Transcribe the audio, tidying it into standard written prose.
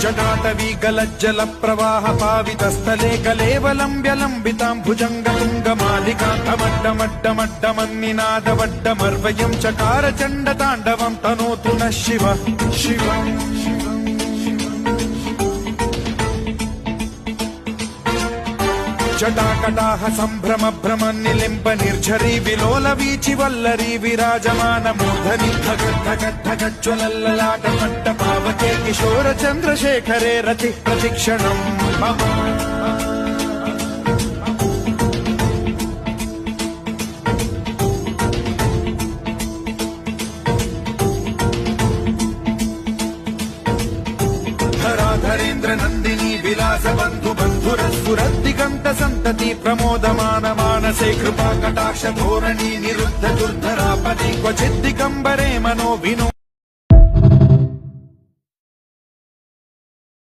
जटाटवी गलज्जल प्रवाह पावितस्थले कलेवलम्ब्यलम्बितां भुजङ्गतुङ्गमालिकान्तमड्डमड्डमड्डमन्निनादवड्डमर्वयं चकार चण्डताण्डवं तनोतु नः शिव शिव जटाकटाह सम्भ्रम भ्रम निलिम्ब निर्झरी विलोल वीचि वल्लरी विराजमान मूर्धनि धगद्धगद्धगज्ज्वलल्ललाट मट्ट पावके किशोर चन्द्रशेखरे रति प्रतिक्षणम् मम धराधरेन्द्र नन्दिनी विलास बन्धु बन्धुरस्फुरद्दिगन्त सन्तति प्रमोदमान मानसे कृपा कटाक्ष धोरणी निरुद्ध दुर्धरापदि क्वचिद्दिगम्बरे मनो विनो